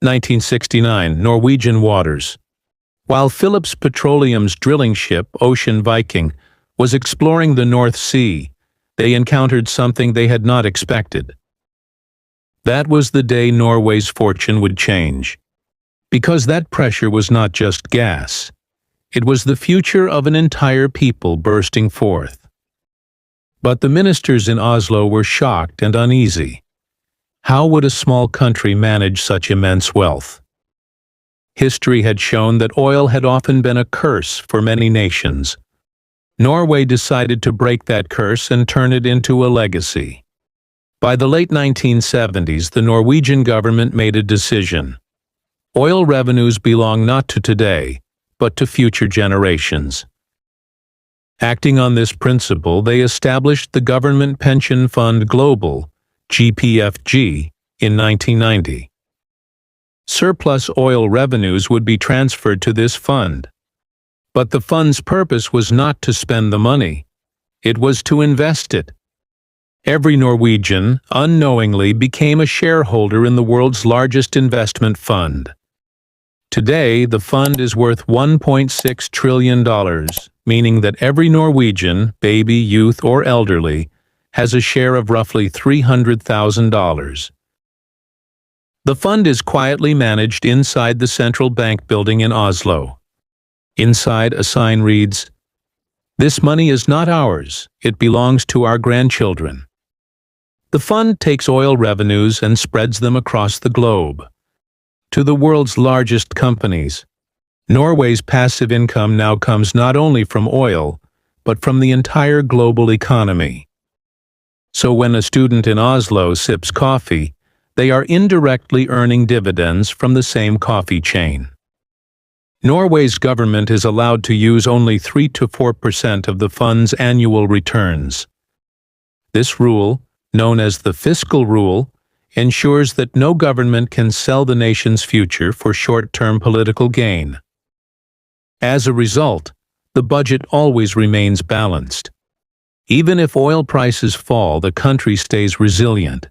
1969, Norwegian waters. While Phillips Petroleum's drilling ship, Ocean Viking, was exploring the North Sea, they encountered something they had not expected. That was the day Norway's fortune would change. Because that pressure was not just gas. It was the future of an entire people bursting forth. But the ministers in Oslo were shocked and uneasy. How would a small country manage such immense wealth? History had shown that oil had often been a curse for many nations. Norway decided to break that curse and turn it into a legacy. By the late 1970s, the Norwegian government made a decision. Oil revenues belong not to today, but to future generations. Acting on this principle, they established the Government Pension Fund Global, GPFG, in 1990. Surplus oil revenues would be transferred to this fund. But the fund's purpose was not to spend the money. It was to invest it. Every Norwegian, unknowingly, became a shareholder in the world's largest investment fund. Today, the fund is worth $1.6 trillion, meaning that every Norwegian, baby, youth, or elderly, has a share of roughly $300,000. The fund is quietly managed inside the central bank building in Oslo. Inside, a sign reads, "This money is not ours, it belongs to our grandchildren." The fund takes oil revenues and spreads them across the globe. To the world's largest companies. Norway's passive income now comes not only from oil, but from the entire global economy. So when a student in Oslo sips coffee, they are indirectly earning dividends from the same coffee chain. Norway's government is allowed to use only 3 to 4% of the fund's annual returns. This rule, known as the fiscal rule, ensures that no government can sell the nation's future for short-term political gain. As a result, the budget always remains balanced. Even if oil prices fall, the country stays resilient.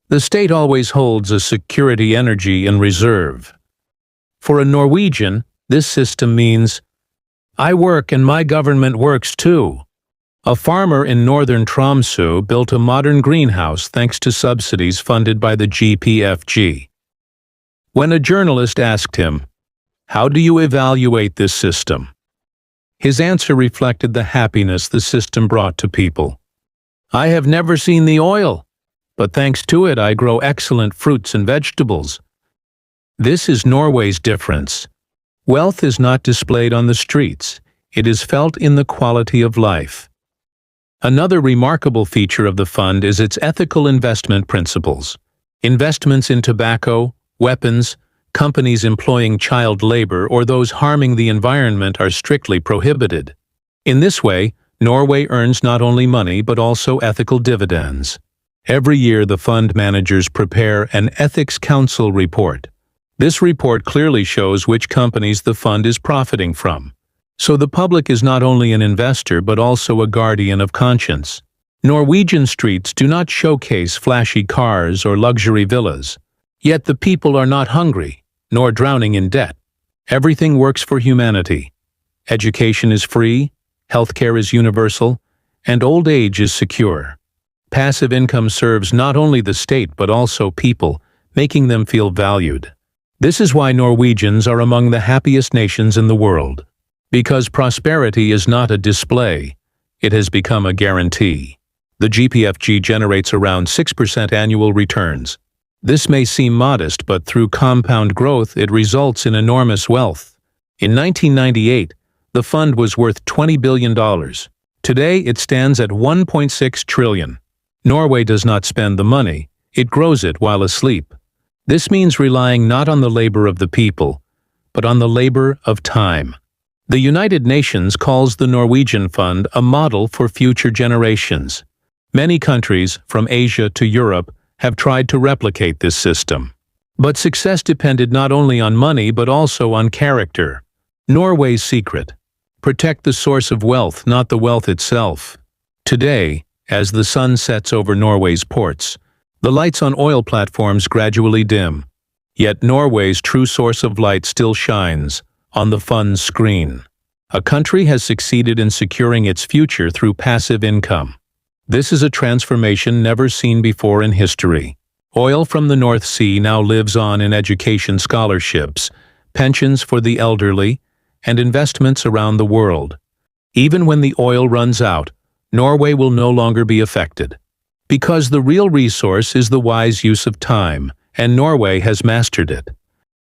The state always holds a security energy in reserve. For a Norwegian, this system means, "I work and my government works too." A farmer in northern Tromsø built a modern greenhouse thanks to subsidies funded by the GPFG. When a journalist asked him, "How do you evaluate this system?" his answer reflected the happiness the system brought to people. "I have never seen the oil, but thanks to it I grow excellent fruits and vegetables." This is Norway's difference. Wealth is not displayed on the streets, it is felt in the quality of life. Another remarkable feature of the fund is its ethical investment principles. Investments in tobacco, weapons, companies employing child labor, or those harming the environment are strictly prohibited. In this way, Norway earns not only money but also ethical dividends. Every year the fund managers prepare an Ethics Council report. This report clearly shows which companies the fund is profiting from. So the public is not only an investor but also a guardian of conscience. Norwegian streets do not showcase flashy cars or luxury villas. Yet the people are not hungry, nor drowning in debt. Everything works for humanity. Education is free, healthcare is universal, and old age is secure. Passive income serves not only the state but also people, making them feel valued. This is why Norwegians are among the happiest nations in the world. Because prosperity is not a display, it has become a guarantee. The GPFG generates around 6% annual returns. This may seem modest, but through compound growth it results in enormous wealth. In 1998, the fund was worth $20 billion. Today it stands at $1.6 trillion. Norway does not spend the money, it grows it while asleep. This means relying not on the labor of the people, but on the labor of time. The United Nations calls the Norwegian Fund a model for future generations. Many countries, from Asia to Europe, have tried to replicate this system. But success depended not only on money but also on character. Norway's secret: protect the source of wealth, not the wealth itself. Today, as the sun sets over Norway's ports, the lights on oil platforms gradually dim. Yet Norway's true source of light still shines, on the fund's screen. A country has succeeded in securing its future through passive income. This is a transformation never seen before in history. Oil from the North Sea now lives on in education scholarships, pensions for the elderly, and investments around the world. Even when the oil runs out, Norway will no longer be affected. Because the real resource is the wise use of time, and Norway has mastered it.